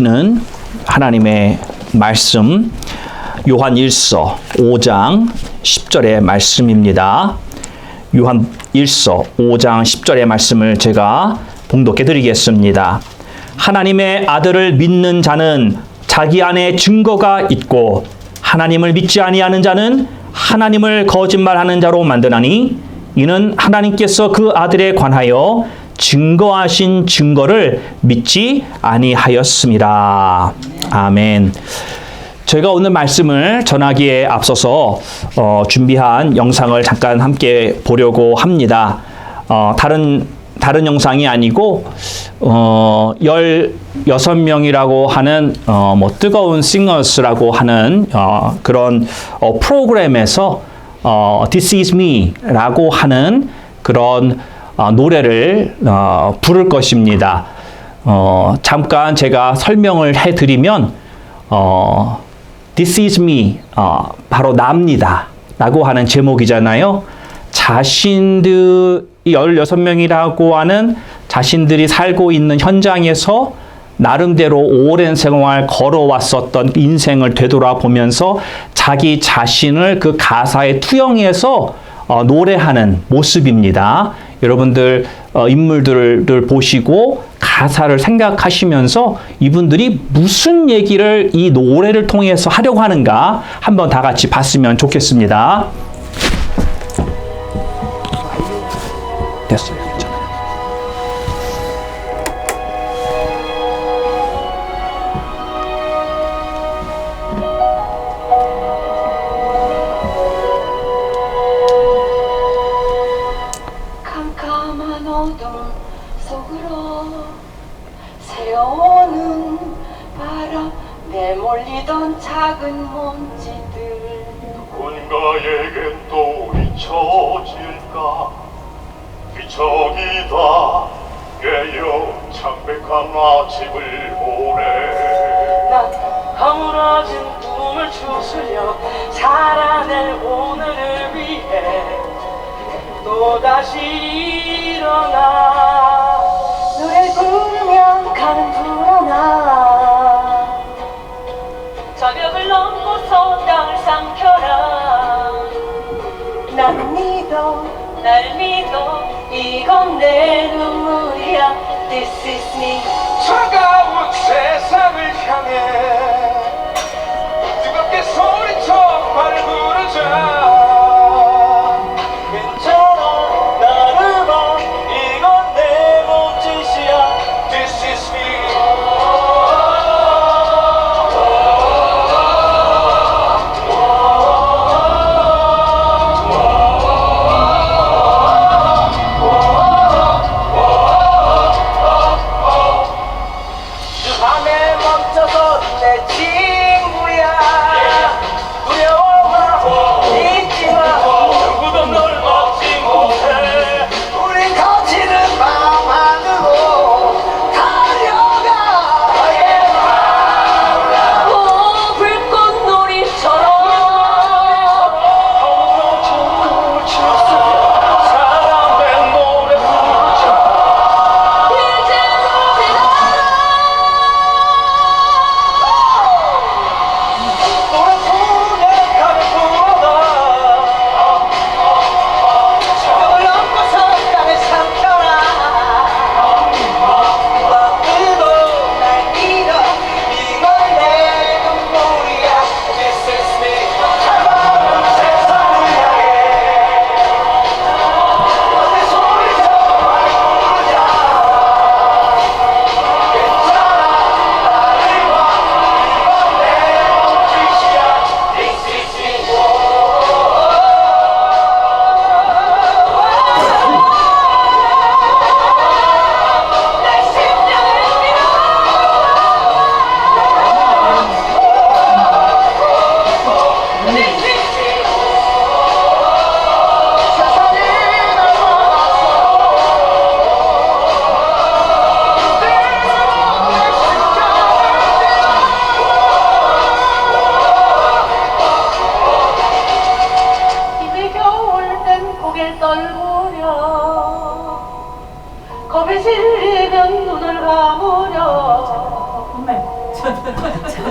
는 하나님의 말씀 요한 1서 5장 10절의 말씀입니다. 요한 1서 5장 10절의 말씀을 제가 봉독해 드리겠습니다. 하나님의 아들을 믿는 자는 자기 안에 증거가 있고 하나님을 믿지 아니하는 자는 하나님을 거짓말하는 자로 만드나니 이는 하나님께서 그 아들에 관하여 증거하신 증거를 믿지 아니하였습니다. 아멘. 제가 오늘 말씀을 전하기에 앞서서 준비한 영상을 잠깐 함께 보려고 합니다. 다른 영상이 아니고 16명이라고 하는 뜨거운 싱어스라고 하는 그런 프로그램에서 This is me라고 하는 그런 노래를 부를 것입니다. 잠깐 제가 설명을 해드리면 This is me, 바로 나입니다 라고 하는 제목이잖아요. 자신들이 16명이라고 하는 자신들이 살고 있는 현장에서 나름대로 오랜 생활 걸어왔었던 인생을 되돌아보면서 자기 자신을 그 가사에 투영해서 노래하는 모습입니다. 여러분들 인물들을 보시고 가사를 생각하시면서 이분들이 무슨 얘기를 이 노래를 통해서 하려고 하는가 한번 다 같이 봤으면 좋겠습니다. 됐어요. 괜찮아요. 캄캄한 어둠 속으로 새어오는 바람 내몰리던 작은 먼지들 누군가에겐 또 잊혀질까 기적이다 깨어 창백한 아침을 보내 난 허물어진 꿈을 추스려 살아낼 오늘을 위해 또다시 일어나 노래를 부르면 가는 불어나 저벽을 넘고서 땅을 삼켜라 난 믿어 날 믿어 이건 내 눈물이야 This is me 차가운 세상을 향해 뜨겁게 소리쳐 발을 부르자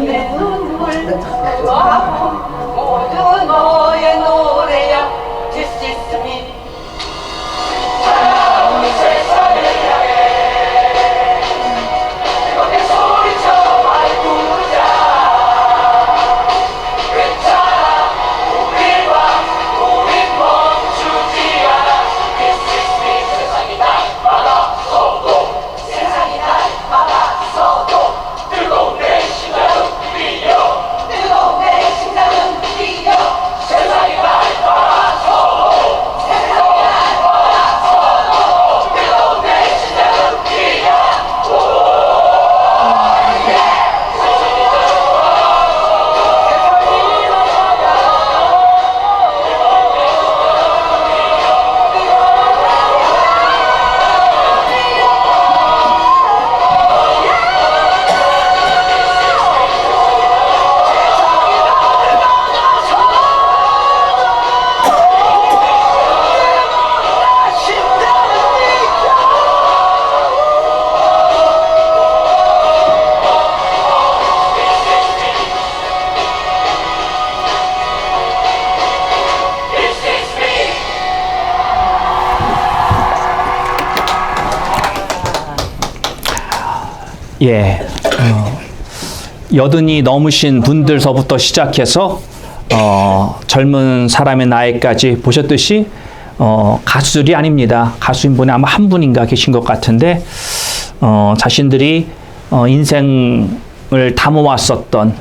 내 눈물 그 아픔 모두 너의 노래야 This is me 차가운 세상을 향해 뜨겁게 소리쳐 말 부르자 괜찮아 우린 멈추지 않아 This is me 세상이 날마다서도 세상이 날마다서도 뜨거운 내 심장은 뛰어 뜨거운 내 심장은 뛰어 세상이 날마다서도 세상이 날마다서도 뜨거운 내 심장은 뛰어 예, 여든이 넘으신 분들서부터 시작해서 젊은 사람의 나이까지 보셨듯이 가수들이 아닙니다. 가수인 분이 아마 한 분인가 계신 것 같은데 자신들이 인생을 담아왔었던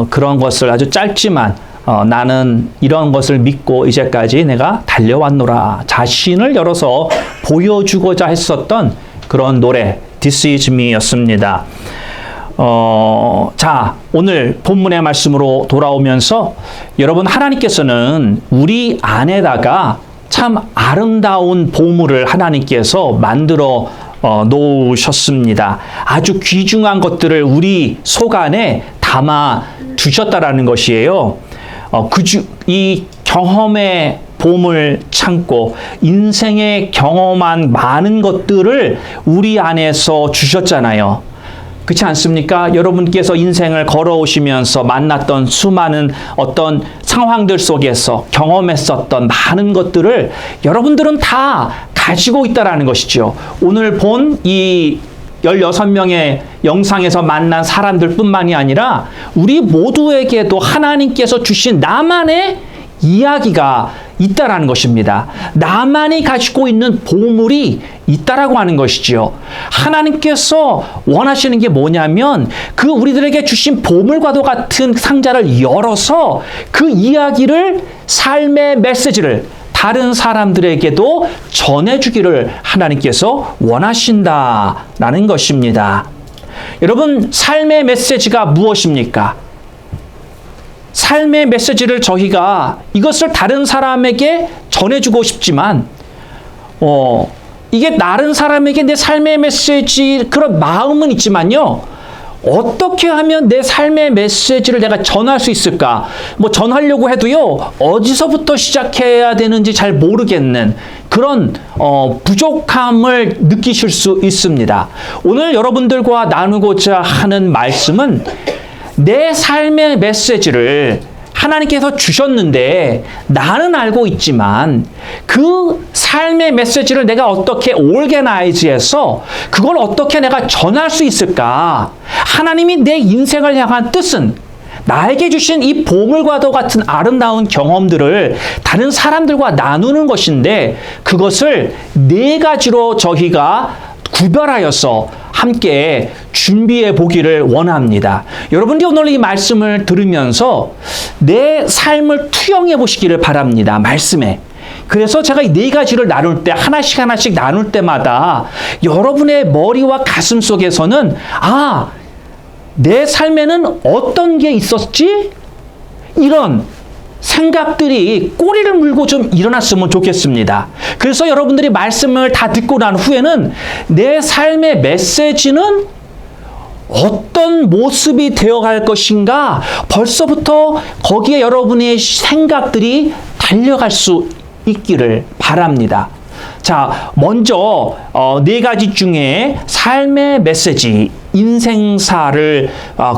그런 것을 아주 짧지만 나는 이런 것을 믿고 이제까지 내가 달려왔노라 자신을 열어서 보여주고자 했었던 그런 노래 This is me 였습니다. 자, 오늘 본문의 말씀으로 돌아오면서 여러분 하나님께서는 우리 안에다가 참 아름다운 보물을 하나님께서 만들어 놓으셨습니다. 아주 귀중한 것들을 우리 속 안에 담아 두셨다라는 것이에요. 이 경험의 보물 창고, 인생의 경험한 많은 것들을 우리 안에서 주셨잖아요. 그렇지 않습니까? 여러분께서 인생을 걸어오시면서 만났던 수많은 어떤 상황들 속에서 경험했었던 많은 것들을 여러분들은 다 가지고 있다라는 것이죠. 오늘 본 이 16명의 영상에서 만난 사람들 뿐만이 아니라 우리 모두에게도 하나님께서 주신 나만의 이야기가 있다라는 것입니다. 나만이 가지고 있는 보물이 있다라고 하는 것이지요. 하나님께서 원하시는 게 뭐냐면 그 우리들에게 주신 보물과도 같은 상자를 열어서 그 이야기를 삶의 메시지를 다른 사람들에게도 전해주기를 하나님께서 원하신다라는 것입니다. 여러분, 삶의 메시지가 무엇입니까? 삶의 메시지를 저희가 이것을 다른 사람에게 전해주고 싶지만 이게 다른 사람에게 내 삶의 메시지 그런 마음은 있지만요. 어떻게 하면 내 삶의 메시지를 내가 전할 수 있을까? 뭐 전하려고 해도요. 어디서부터 시작해야 되는지 잘 모르겠는 그런 부족함을 느끼실 수 있습니다. 오늘 여러분들과 나누고자 하는 말씀은 내 삶의 메시지를 하나님께서 주셨는데 나는 알고 있지만 그 삶의 메시지를 내가 어떻게 올게나이즈해서 그걸 어떻게 내가 전할 수 있을까? 하나님이 내 인생을 향한 뜻은 나에게 주신 이 보물과도 같은 아름다운 경험들을 다른 사람들과 나누는 것인데 그것을 네 가지로 저희가 구별하여서 함께 준비해 보기를 원합니다. 여러분들이 오늘 이 말씀을 들으면서 내 삶을 투영해 보시기를 바랍니다. 말씀에. 그래서 제가 이 네 가지를 나눌 때 하나씩 나눌 때마다 여러분의 머리와 가슴 속에서는 내 삶에는 어떤 게 있었지? 이런 생각들이 꼬리를 물고 좀 일어났으면 좋겠습니다. 그래서 여러분들이 말씀을 다 듣고 난 후에는 내 삶의 메시지는 어떤 모습이 되어갈 것인가 벌써부터 거기에 여러분의 생각들이 달려갈 수 있기를 바랍니다. 자, 먼저 네 가지 중에 삶의 메시지, 인생사를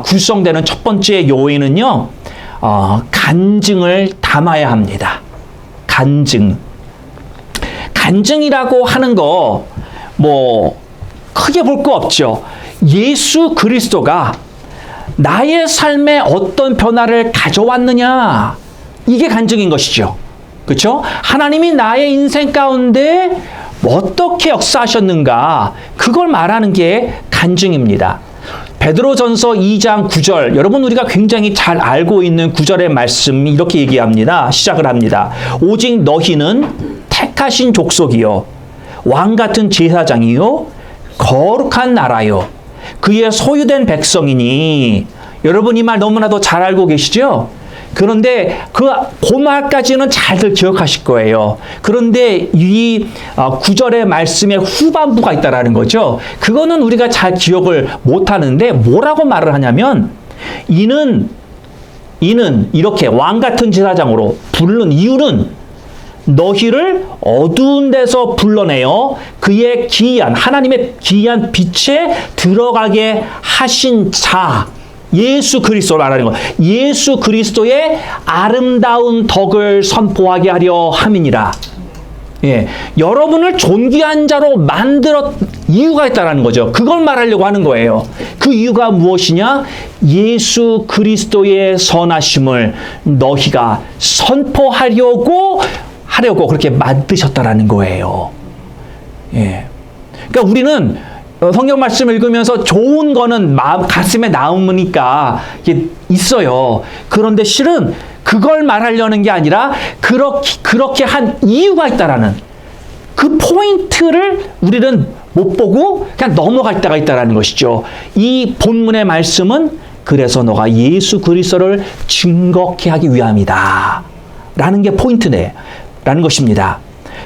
구성되는 첫 번째 요인은요, 간증을 담아야 합니다. 간증. 간증이라고 하는 거 뭐 크게 볼 거 없죠. 예수 그리스도가 나의 삶에 어떤 변화를 가져왔느냐, 이게 간증인 것이죠. 그렇죠? 하나님이 나의 인생 가운데 어떻게 역사하셨는가, 그걸 말하는 게 간증입니다. 베드로전서 2장 9절, 여러분 우리가 굉장히 잘 알고 있는 9절의 말씀이 이렇게 얘기합니다. 시작을 합니다. 오직 너희는 택하신 족속이요, 왕같은 제사장이요, 거룩한 나라요, 그의 소유된 백성이니. 여러분 이 말 너무나도 잘 알고 계시죠? 그런데 그 말까지는 잘들 기억하실 거예요. 그런데 이 9절의 말씀의 후반부가 있다라는 거죠. 그거는 우리가 잘 기억을 못하는데 뭐라고 말을 하냐면, 이는 이렇게 왕같은 제사장으로 부르는 이유는 너희를 어두운 데서 불러내어 그의 기이한, 하나님의 기이한 빛에 들어가게 하신 자, 예수 그리스도를 말하는 것. 예수 그리스도의 아름다운 덕을 선포하게 하려 함이니라. 예, 여러분을 존귀한 자로 만들었 이유가 있다라는 거죠. 그걸 말하려고 하는 거예요. 그 이유가 무엇이냐? 예수 그리스도의 선하심을 너희가 선포하려고 그렇게 만드셨다라는 거예요. 예. 그러니까 우리는 성경 말씀을 읽으면서 좋은 거는 가슴에 남으니까 이게 있어요. 그런데 실은 그걸 말하려는 게 아니라 그렇게 한 이유가 있다라는 그 포인트를 우리는 못 보고 그냥 넘어갈 때가 있다라는 것이죠. 이 본문의 말씀은 그래서 너가 예수 그리스도를 증거케 하기 위함이다 라는 게 포인트네 라는 것입니다.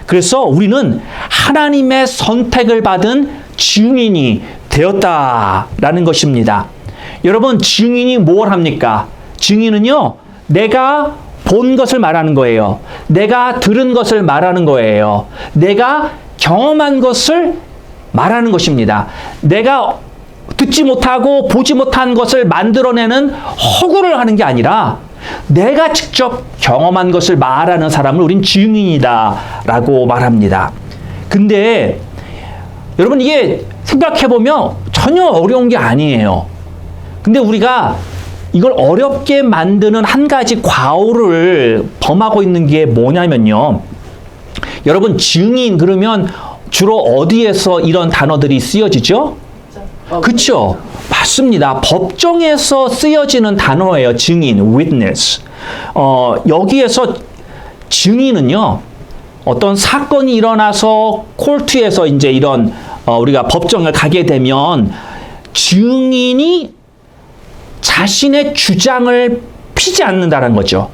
그래서 우리는 하나님의 선택을 받은 증인이 되었다라는 것입니다. 여러분, 증인이 뭘 합니까? 증인은요, 내가 본 것을 말하는 거예요. 내가 들은 것을 말하는 거예요. 내가 경험한 것을 말하는 것입니다. 내가 듣지 못하고 보지 못한 것을 만들어내는 허구를 하는 게 아니라 내가 직접 경험한 것을 말하는 사람을 우린 증인이다라고 말합니다. 근데 여러분, 이게 생각해보면 전혀 어려운 게 아니에요. 근데 우리가 이걸 어렵게 만드는 한 가지 과오를 범하고 있는 게 뭐냐면요. 여러분, 증인 그러면 주로 어디에서 이런 단어들이 쓰여지죠? 그렇죠? 맞습니다. 법정에서 쓰여지는 단어예요. 증인, witness. 여기에서 증인은요, 어떤 사건이 일어나서 콜트에서 이제 이런 우리가 법정을 가게 되면 증인이 자신의 주장을 피지 않는다는 거죠.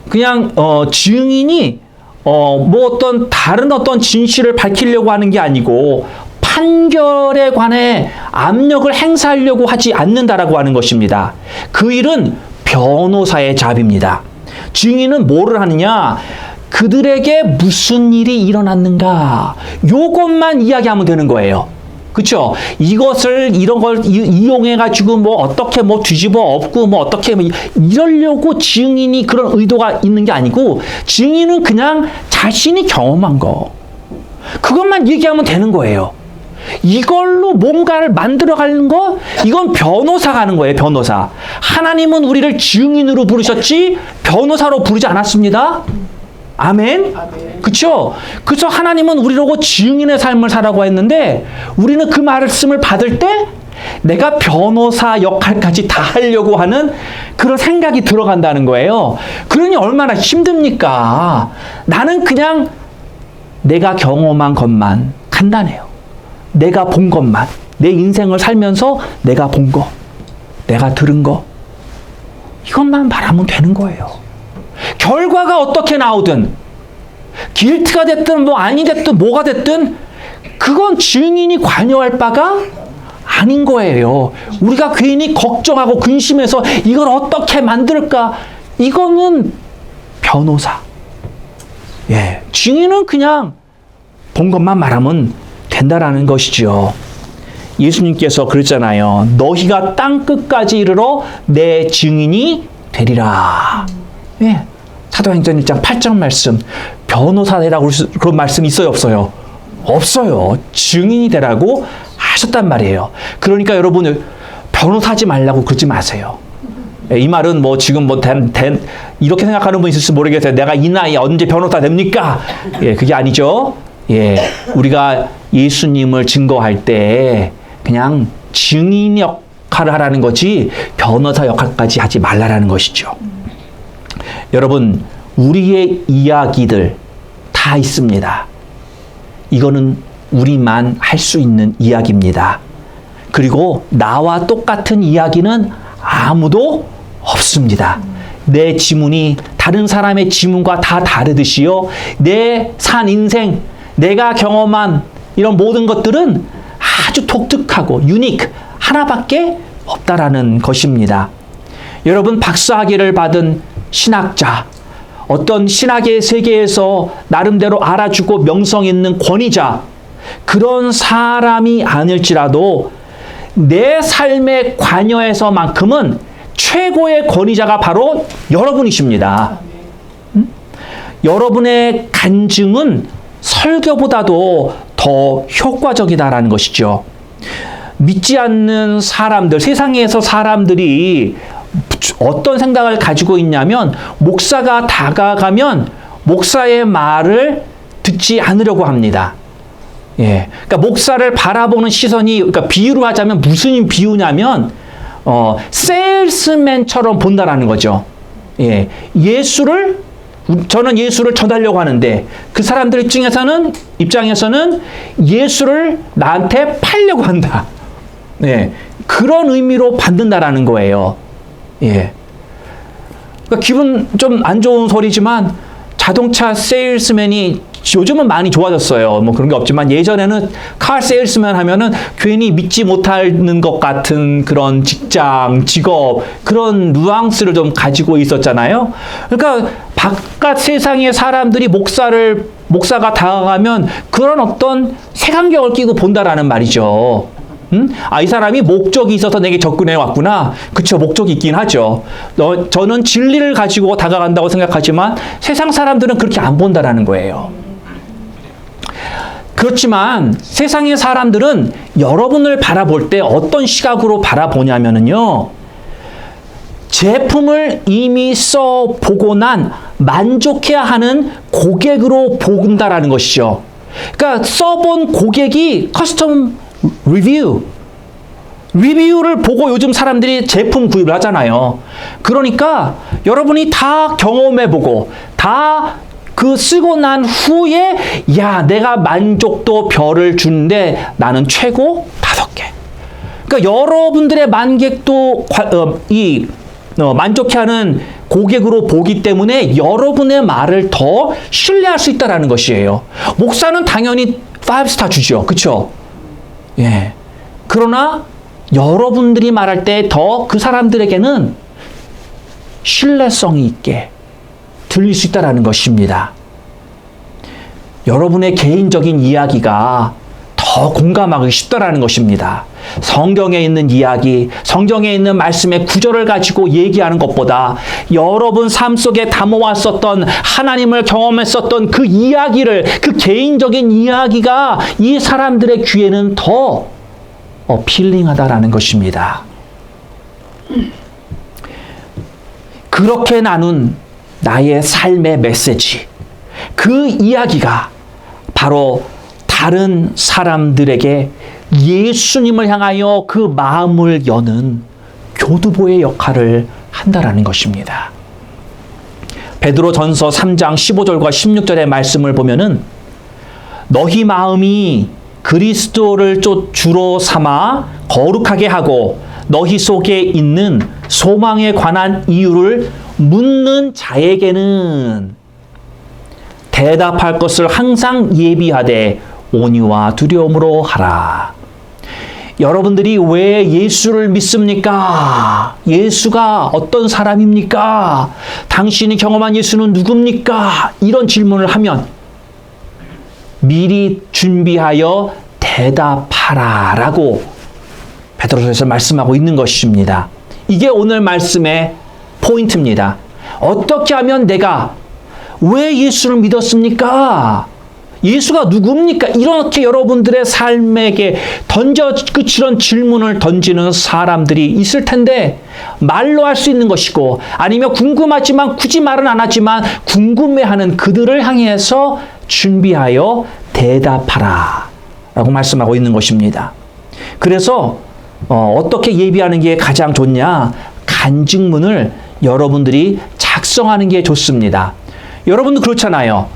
그냥 증인이 뭐 어떤 다른 어떤 진실을 밝히려고 하는 게 아니고 판결에 관해 압력을 행사하려고 하지 않는다라고 하는 것입니다. 그 일은 변호사의 잡입니다. 증인은 뭐를 하느냐? 그들에게 무슨 일이 일어났는가? 요것만 이야기하면 되는 거예요. 그렇죠? 이런 걸 이용해 가지고 뭐 어떻게 뭐 뒤집어 엎고 뭐 어떻게 뭐 이러려고 증인이 그런 의도가 있는 게 아니고, 증인은 그냥 자신이 경험한 거, 그것만 얘기하면 되는 거예요. 이걸로 뭔가를 만들어가는 거, 이건 변호사가 하는 거예요. 변호사. 하나님은 우리를 증인으로 부르셨지 변호사로 부르지 않았습니다. 아멘? 그렇죠? 그래서 하나님은 우리로고 증인의 삶을 살라고 했는데, 우리는 그 말씀을 받을 때 내가 변호사 역할까지 다 하려고 하는 그런 생각이 들어간다는 거예요. 그러니 얼마나 힘듭니까? 나는 그냥 내가 경험한 것만, 간단해요. 내가 본 것만, 내 인생을 살면서 내가 본 거, 내가 들은 거, 이것만 말하면 되는 거예요. 결과가 어떻게 나오든, 길트가 됐든 뭐 아니 됐든 뭐가 됐든 그건 증인이 관여할 바가 아닌 거예요. 우리가 괜히 걱정하고 근심해서 이걸 어떻게 만들까? 이거는 변호사. 예, 증인은 그냥 본 것만 말하면 된다라는 것이죠. 예수님께서 그랬잖아요. 너희가 땅 끝까지 이르러 내 증인이 되리라. 예. 사도행전 1장 8절 말씀. 변호사 되라고 그런 말씀 있어요, 없어요? 없어요. 증인이 되라고 하셨단 말이에요. 그러니까 여러분 변호사하지 말라고 그러지 마세요. 이 말은 뭐 지금 뭐 이렇게 생각하는 분 있을지 모르겠어요. 내가 이 나이에 언제 변호사 됩니까? 예, 그게 아니죠. 예, 우리가 예수님을 증거할 때 그냥 증인 역할을 하라는 거지 변호사 역할까지 하지 말라라는 것이죠. 여러분, 우리의 이야기들 다 있습니다. 이거는 우리만 할 수 있는 이야기입니다. 그리고 나와 똑같은 이야기는 아무도 없습니다. 내 지문이 다른 사람의 지문과 다 다르듯이요. 내 산 인생, 내가 경험한 이런 모든 것들은 아주 독특하고 유니크, 하나밖에 없다라는 것입니다. 여러분, 박사학위를 받은 신학자, 어떤 신학의 세계에서 나름대로 알아주고 명성 있는 권위자, 그런 사람이 아닐지라도 내 삶의 관여에서만큼은 최고의 권위자가 바로 여러분이십니다. 여러분의 간증은 설교보다도 더 효과적이다라는 것이죠. 믿지 않는 사람들, 세상에서 사람들이 어떤 생각을 가지고 있냐면 목사가 다가가면 목사의 말을 듣지 않으려고 합니다. 예, 그러니까 목사를 바라보는 시선이, 그러니까 비유로 하자면 무슨 비유냐면 세일스맨처럼 본다라는 거죠. 예, 저는 예수를 전하려고 하는데 그 사람들 입장에서는 예수를 나한테 팔려고 한다. 예, 그런 의미로 받는다라는 거예요. 예. 그러니까 기분 좀 안 좋은 소리지만 자동차 세일스맨이 요즘은 많이 좋아졌어요. 뭐 그런 게 없지만 예전에는 카 세일스맨 하면은 괜히 믿지 못하는 것 같은 그런 직장, 직업, 그런 뉘앙스를 좀 가지고 있었잖아요. 그러니까 바깥 세상의 사람들이 목사가 다가가면 그런 어떤 색안경을 끼고 본다라는 말이죠. 이 사람이 목적이 있어서 내게 접근해 왔구나. 그쵸, 목적이 있긴 하죠. 저는 진리를 가지고 다가간다고 생각하지만 세상 사람들은 그렇게 안 본다라는 거예요. 그렇지만 세상의 사람들은 여러분을 바라볼 때 어떤 시각으로 바라보냐면요. 제품을 이미 써보고 난 만족해야 하는 고객으로 본다라는 것이죠. 그러니까 써본 고객이 커스텀 리뷰를 보고 요즘 사람들이 제품 구입을 하잖아요. 그러니까 여러분이 다 경험해보고 다 그 쓰고 난 후에 내가 만족도 별을 주는데 나는 최고 5개. 그러니까 여러분들의 만족도 만족해하는 고객으로 보기 때문에 여러분의 말을 더 신뢰할 수 있다는 것이에요. 목사는 당연히 5스타 주죠. 그렇죠? 예. 그러나 여러분들이 말할 때 더 그 사람들에게는 신뢰성이 있게 들릴 수 있다는 것입니다. 여러분의 개인적인 이야기가 더 공감하기 쉽다는 것입니다. 성경에 있는 이야기, 성경에 있는 말씀의 구절을 가지고 얘기하는 것보다 여러분 삶 속에 담아왔었던 하나님을 경험했었던 그 이야기를, 그 개인적인 이야기가 이 사람들의 귀에는 더 필링하다라는 것입니다. 그렇게 나눈 나의 삶의 메시지, 그 이야기가 바로 다른 사람들에게 예수님을 향하여 그 마음을 여는 교두보의 역할을 한다라는 것입니다. 베드로전서 3장 15절과 16절의 말씀을 보면은 너희 마음이 그리스도를 주로 삼아 거룩하게 하고 너희 속에 있는 소망에 관한 이유를 묻는 자에게는 대답할 것을 항상 예비하되 온유와 두려움으로 하라. 여러분들이 왜 예수를 믿습니까? 예수가 어떤 사람입니까? 당신이 경험한 예수는 누굽니까? 이런 질문을 하면 미리 준비하여 대답하라 라고 베드로서에서 말씀하고 있는 것입니다. 이게 오늘 말씀의 포인트입니다. 어떻게 하면 내가 왜 예수를 믿었습니까? 예수가 누굽니까? 이렇게 여러분들의 삶에게 그런 질문을 던지는 사람들이 있을 텐데 말로 할 수 있는 것이고 아니면 궁금하지만 굳이 말은 안 하지만 궁금해하는 그들을 향해서 준비하여 대답하라 라고 말씀하고 있는 것입니다. 그래서 어떻게 예비하는 게 가장 좋냐? 간증문을 여러분들이 작성하는 게 좋습니다. 여러분도 그렇잖아요.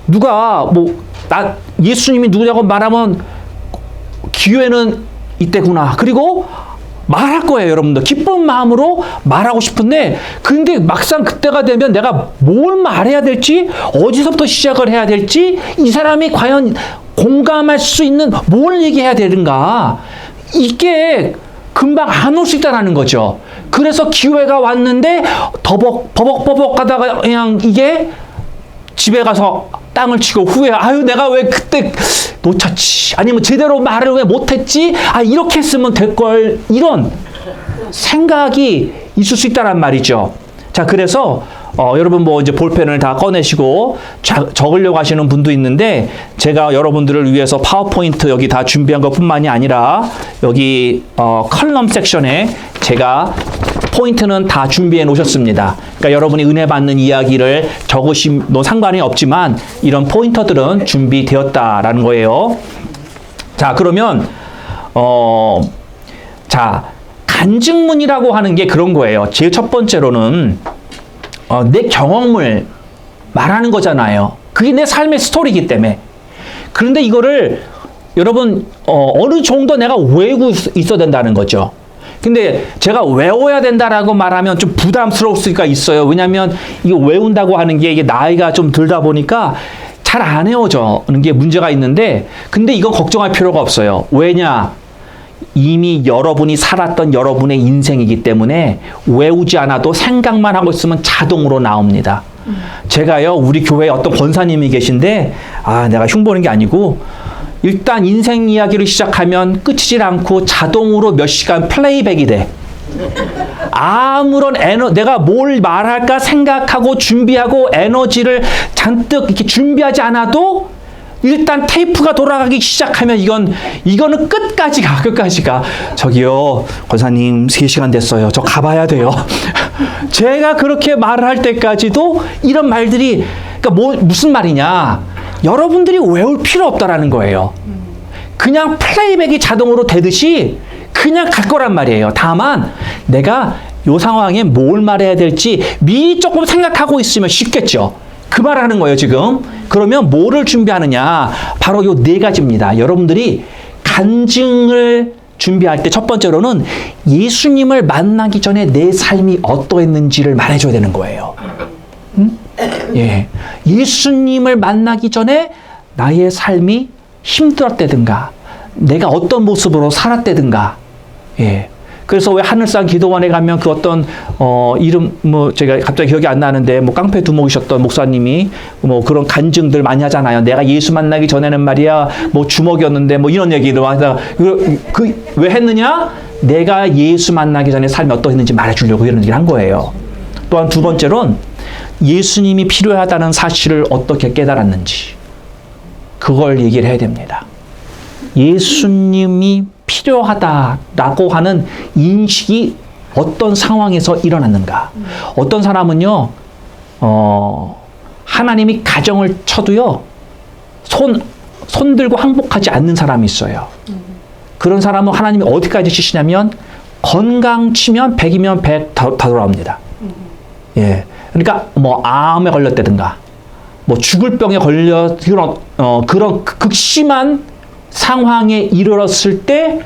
누가 예수님이 누구냐고 말하면 기회는 이때구나. 그리고 말할 거예요, 여러분들. 기쁜 마음으로 말하고 싶은데 근데 막상 그때가 되면 내가 뭘 말해야 될지 어디서부터 시작을 해야 될지 이 사람이 과연 공감할 수 있는 뭘 얘기해야 되는가 이게 금방 안 올 수 있다는 거죠. 그래서 기회가 왔는데 버벅버벅 하다가 그냥 이게 집에 가서 땅을 치고 후회, 내가 왜 그때 놓쳤지? 아니면 제대로 말을 왜 못했지? 이렇게 했으면 될걸. 이런 생각이 있을 수 있다란 말이죠. 자, 그래서 여러분 이제 볼펜을 다 꺼내시고 적으려고 하시는 분도 있는데 제가 여러분들을 위해서 파워포인트 여기 다 준비한 것뿐만이 아니라 여기 컬럼 섹션에 제가 포인트는 다 준비해 놓으셨습니다. 그러니까 여러분이 은혜 받는 이야기를 적으시면 상관이 없지만 이런 포인터들은 준비되었다라는 거예요. 자, 그러면 간증문이라고 하는 게 그런 거예요. 제일 첫 번째로는 내 경험을 말하는 거잖아요. 그게 내 삶의 스토리이기 때문에. 그런데 이거를 여러분 어느 정도 내가 외우고 있어야 된다는 거죠. 근데 제가 외워야 된다라고 말하면 좀 부담스러울 수가 있어요. 왜냐하면 이거 외운다고 하는 게 이게 나이가 좀 들다 보니까 잘 안 외워지는 게 문제가 있는데 근데 이건 걱정할 필요가 없어요. 왜냐? 이미 여러분이 살았던 여러분의 인생이기 때문에 외우지 않아도 생각만 하고 있으면 자동으로 나옵니다. 제가요, 우리 교회에 어떤 권사님이 계신데 내가 흉보는 게 아니고 일단 인생 이야기를 시작하면 끝이질 않고 자동으로 몇 시간 플레이백이 돼. 아무런 내가 뭘 말할까 생각하고 준비하고 에너지를 잔뜩 이렇게 준비하지 않아도 일단 테이프가 돌아가기 시작하면 이거는 끝까지 가. 저기요, 권사님 3시간 됐어요. 저 가봐야 돼요. 제가 그렇게 말을 할 때까지도 이런 말들이 그러니까 무슨 말이냐? 여러분들이 외울 필요 없다라는 거예요. 그냥 플레이백이 자동으로 되듯이 그냥 갈 거란 말이에요. 다만 내가 이 상황에 뭘 말해야 될지 미리 조금 생각하고 있으면 쉽겠죠. 그 말하는 거예요, 지금. 그러면 뭐를 준비하느냐? 바로 요 4가지입니다. 여러분들이 간증을 준비할 때 첫 번째로는 예수님을 만나기 전에 내 삶이 어떠했는지를 말해줘야 되는 거예요. 예. 예수님을 만나기 전에 나의 삶이 힘들었다든가, 내가 어떤 모습으로 살았다든가, 예. 그래서 왜 하늘산 기도원에 가면 그 어떤 이름 제가 갑자기 기억이 안 나는데 깡패 두목이셨던 목사님이 그런 간증들 많이 하잖아요. 내가 예수 만나기 전에는 말이야 주먹이었는데 이런 얘기를 하다가 왜 했느냐? 내가 예수 만나기 전에 삶이 어떠했는지 말해주려고 이런 얘기를 한 거예요. 또한 두 번째로는 예수님이 필요하다는 사실을 어떻게 깨달았는지 그걸 얘기를 해야 됩니다. 예수님이 필요하다라고 하는 인식이 어떤 상황에서 일어났는가. 어떤 사람은요, 하나님이 가정을 쳐도요, 손 들고 항복하지 않는 사람이 있어요. 그런 사람은 하나님이 어디까지 치시냐면, 건강 치면 100이면 100 다 돌아옵니다. 예. 그러니까, 암에 걸렸다든가, 죽을 병에 걸려, 그런 극심한 상황에 이르렀을 때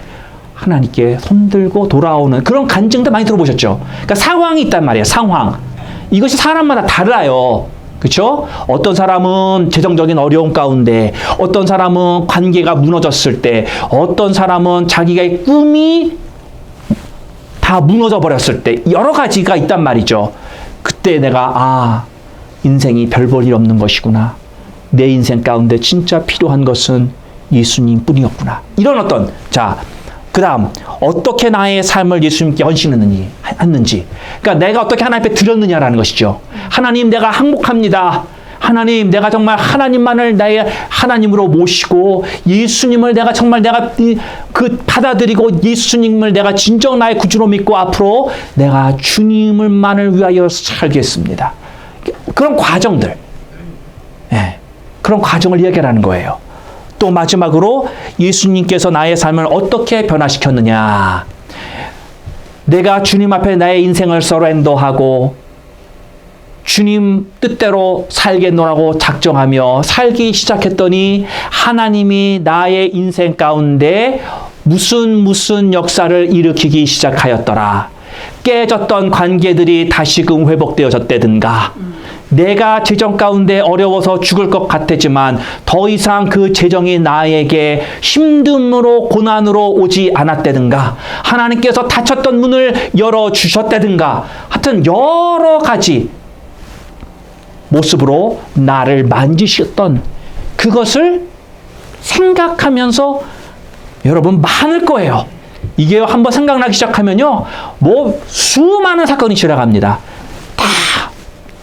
하나님께 손들고 돌아오는 그런 간증도 많이 들어보셨죠? 그러니까 상황이 있단 말이에요. 상황. 이것이 사람마다 달라요. 그렇죠? 어떤 사람은 재정적인 어려움 가운데, 어떤 사람은 관계가 무너졌을 때, 어떤 사람은 자기의 꿈이 다 무너져 버렸을 때, 여러 가지가 있단 말이죠. 그때 내가 인생이 별 볼 일 없는 것이구나. 내 인생 가운데 진짜 필요한 것은 예수님 뿐이었구나. 이런 어떤, 자, 그 다음, 어떻게 나의 삶을 예수님께 헌신했는지. 그러니까 내가 어떻게 하나님 앞에 드렸느냐라는 것이죠. 하나님, 내가 항복합니다. 하나님, 내가 정말 하나님만을 나의 하나님으로 모시고 예수님을 내가 정말 내가 받아들이고 예수님을 내가 진정 나의 구주로 믿고 앞으로 내가 주님을만을 위하여 살겠습니다. 그런 과정들, 그런 과정을 이야기하는 거예요. 또 마지막으로 예수님께서 나의 삶을 어떻게 변화시켰느냐. 내가 주님 앞에 나의 인생을 서렌더하고 주님 뜻대로 살겠노라고 작정하며 살기 시작했더니 하나님이 나의 인생 가운데 무슨 역사를 일으키기 시작하였더라. 깨졌던 관계들이 다시금 회복되어졌다든가, 내가 재정 가운데 어려워서 죽을 것 같았지만 더 이상 그 재정이 나에게 힘듦으로 고난으로 오지 않았다든가, 하나님께서 닫혔던 문을 열어주셨다든가, 하여튼 여러 가지 모습으로 나를 만지셨던 그것을 생각하면서 여러분 많을 거예요. 이게 한번 생각나기 시작하면요, 뭐 수많은 사건이 지나갑니다. 다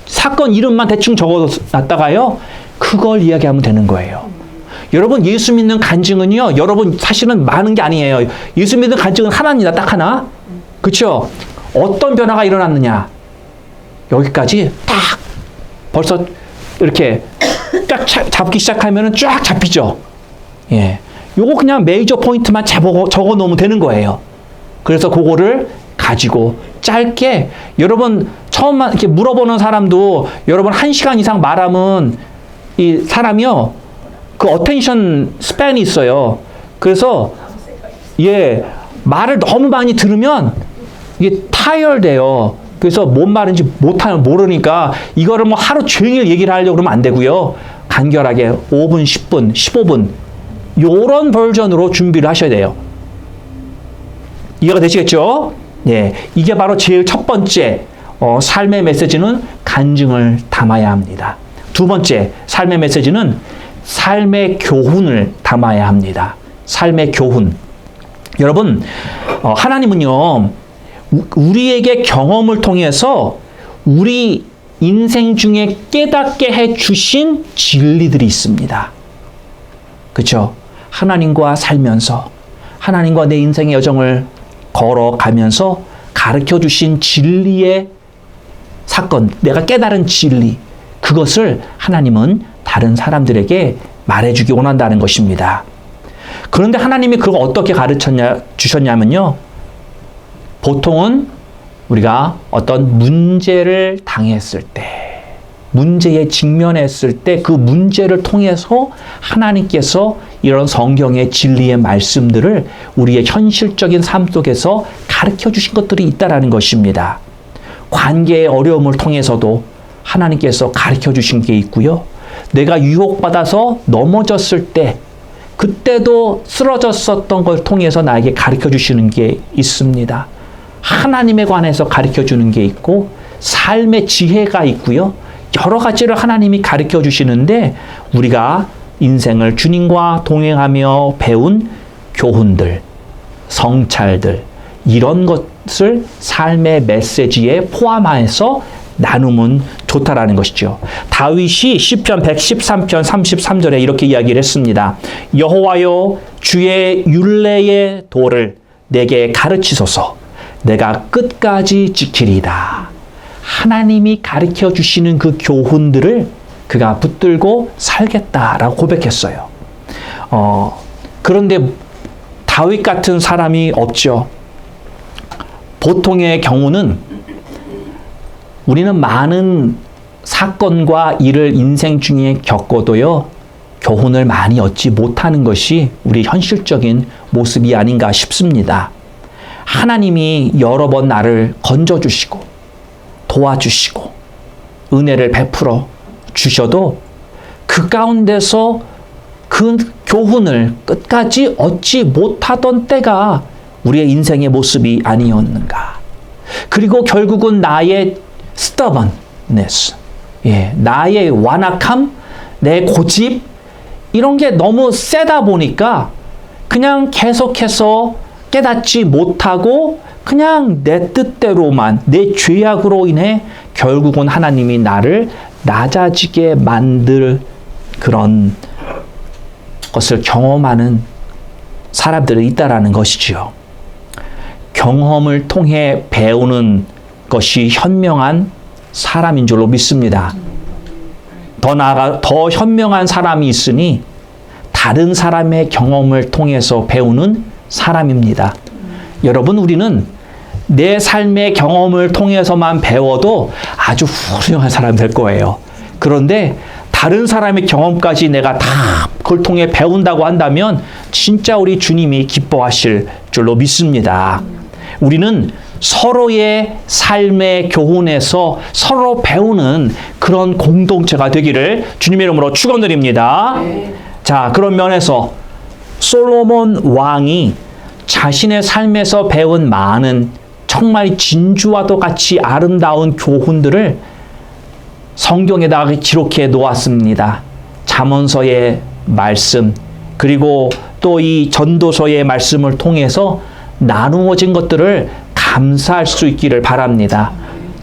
사건 이름만 대충 적어놨다가요, 그걸 이야기하면 되는 거예요. 여러분, 예수 믿는 간증은요, 여러분 사실은 많은 게 아니에요. 예수 믿는 간증은 하나입니다. 딱 하나. 그렇죠? 어떤 변화가 일어났느냐, 여기까지 딱 벌써 이렇게 딱 잡기 시작하면은 쫙 잡히죠. 예. 요거 그냥 메이저 포인트만 적어 놓으면 되는 거예요. 그래서 그거를 가지고 짧게, 여러분 처음 이렇게 물어보는 사람도 여러분 1시간 이상 말하면 이 사람이요, 그 어텐션 스팬이 있어요. 그래서 말을 너무 많이 들으면 이게 타이어돼요. 그래서 뭔 말인지 모르니까 이거를 뭐 하루 종일 얘기를 하려고 그러면 안 되고요. 간결하게 5분, 10분, 15분 요런 버전으로 준비를 하셔야 돼요. 이해가 되시겠죠? 네, 이게 바로 제일 첫 번째 삶의 메시지는 간증을 담아야 합니다. 두 번째 삶의 메시지는 삶의 교훈을 담아야 합니다. 삶의 교훈. 여러분, 하나님은요, 우리에게 경험을 통해서 우리 인생 중에 깨닫게 해주신 진리들이 있습니다. 그렇죠? 하나님과 살면서, 하나님과 내 인생의 여정을 걸어가면서 가르쳐 주신 진리의 사건, 내가 깨달은 진리, 그것을 하나님은 다른 사람들에게 말해주기 원한다는 것입니다. 그런데 하나님이 그걸 어떻게 주셨냐면요, 보통은 우리가 어떤 문제를 당했을 때, 문제에 직면했을 때 그 문제를 통해서 하나님께서 이런 성경의 진리의 말씀들을 우리의 현실적인 삶 속에서 가르쳐 주신 것들이 있다라는 것입니다. 관계의 어려움을 통해서도 하나님께서 가르쳐 주신 게 있고요. 내가 유혹받아서 넘어졌을 때, 그때도 쓰러졌었던 걸 통해서 나에게 가르쳐 주시는 게 있습니다. 하나님에 관해서 가르쳐 주는 게 있고, 삶의 지혜가 있고요. 여러 가지를 하나님이 가르쳐 주시는데, 우리가 인생을 주님과 동행하며 배운 교훈들, 성찰들, 이런 것을 삶의 메시지에 포함해서 나누면 좋다라는 것이죠. 다윗이 시편 113편 33절에 이렇게 이야기를 했습니다. 여호와여, 주의 율례의 도를 내게 가르치소서. 내가 끝까지 지키리이다. 하나님이 가르쳐 주시는 그 교훈들을 그가 붙들고 살겠다라고 고백했어요. 그런데 다윗 같은 사람이 없죠. 보통의 경우는 우리는 많은 사건과 일을 인생 중에 겪어도요, 교훈을 많이 얻지 못하는 것이 우리 현실적인 모습이 아닌가 싶습니다. 하나님이 여러 번 나를 건져주시고 도와주시고 은혜를 베풀어 주셔도 그 가운데서 그 교훈을 끝까지 얻지 못하던 때가 우리의 인생의 모습이 아니었는가. 그리고 결국은 나의 stubbornness, 나의 완악함, 내 고집 이런 게 너무 세다 보니까 그냥 계속해서 깨닫지 못하고 그냥 내 뜻대로만 내 죄악으로 인해 결국은 하나님이 나를 낮아지게 만들 그런 것을 경험하는 사람들이 있다라는 것이지요. 경험을 통해 배우는 것이 현명한 사람인 줄로 믿습니다. 더 나아가 더 현명한 사람이 있으니 다른 사람의 경험을 통해서 배우는 사람입니다. 여러분, 우리는 내 삶의 경험을 통해서만 배워도 아주 훌륭한 사람이 될 거예요. 그런데 다른 사람의 경험까지 내가 다 그걸 통해 배운다고 한다면 진짜 우리 주님이 기뻐하실 줄로 믿습니다. 우리는 서로의 삶의 교훈에서 서로 배우는 그런 공동체가 되기를 주님의 이름으로 축원드립니다. 자, 그런 면에서 솔로몬 왕이 자신의 삶에서 배운 많은 정말 진주와도 같이 아름다운 교훈들을 성경에다가 기록해 놓았습니다. 잠언서의 말씀, 그리고 또 이 전도서의 말씀을 통해서 나누어진 것들을 감사할 수 있기를 바랍니다.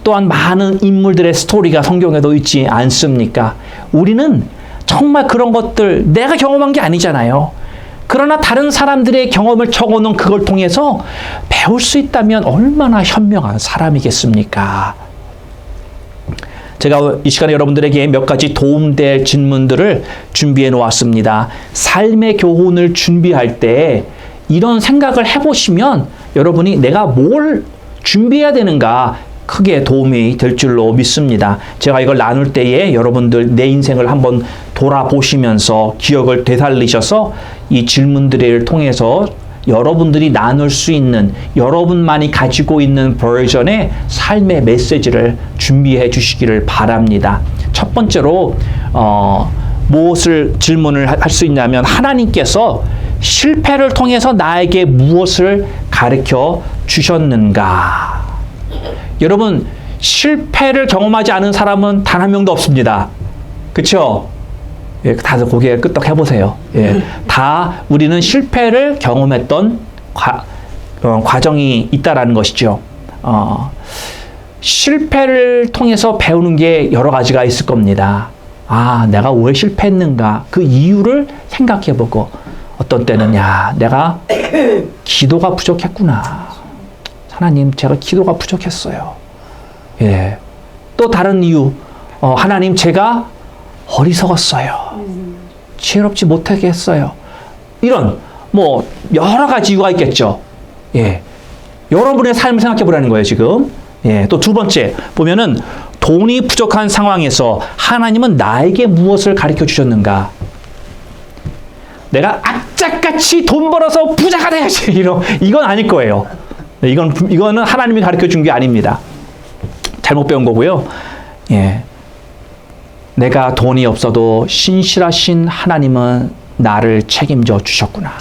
또한 많은 인물들의 스토리가 성경에도 있지 않습니까? 우리는 정말 그런 것들 내가 경험한 게 아니잖아요. 그러나 다른 사람들의 경험을 적어놓은 그걸 통해서 배울 수 있다면 얼마나 현명한 사람이겠습니까? 제가 이 시간에 여러분들에게 몇 가지 도움될 질문들을 준비해 놓았습니다. 삶의 교훈을 준비할 때 이런 생각을 해보시면 여러분이 내가 뭘 준비해야 되는가 크게 도움이 될 줄로 믿습니다. 제가 이걸 나눌 때에 여러분들 내 인생을 한번 돌아보시면서 기억을 되살리셔서 이 질문들을 통해서 여러분들이 나눌 수 있는 여러분만이 가지고 있는 버전의 삶의 메시지를 준비해 주시기를 바랍니다. 첫 번째로 무엇을 질문을 할 수 있냐면 하나님께서 실패를 통해서 나에게 무엇을 가르쳐 주셨는가? 여러분, 실패를 경험하지 않은 사람은 단 한 명도 없습니다. 그렇죠? 예, 다들 고개를 끄덕 해보세요. 예, 다 우리는 실패를 경험했던 과정이 있다라는 것이죠. 실패를 통해서 배우는 게 여러 가지가 있을 겁니다. 아, 내가 왜 실패했는가? 그 이유를 생각해보고 어떤 때는 야, 내가 기도가 부족했구나. 하나님, 제가 기도가 부족했어요. 예. 또 다른 이유, 하나님, 제가 어리석었어요. 지혜롭지 못하게 했어요. 이런 뭐 여러 가지 이유가 있겠죠. 예. 여러분의 삶을 생각해 보라는 거예요, 지금. 예. 또 두 번째 보면은 돈이 부족한 상황에서 하나님은 나에게 무엇을 가르쳐 주셨는가? 내가 악착같이 돈 벌어서 부자가 돼야지. 이건 아닐 거예요. 이거는 하나님이 가르쳐 준 게 아닙니다. 잘못 배운 거고요. 예. 내가 돈이 없어도 신실하신 하나님은 나를 책임져 주셨구나.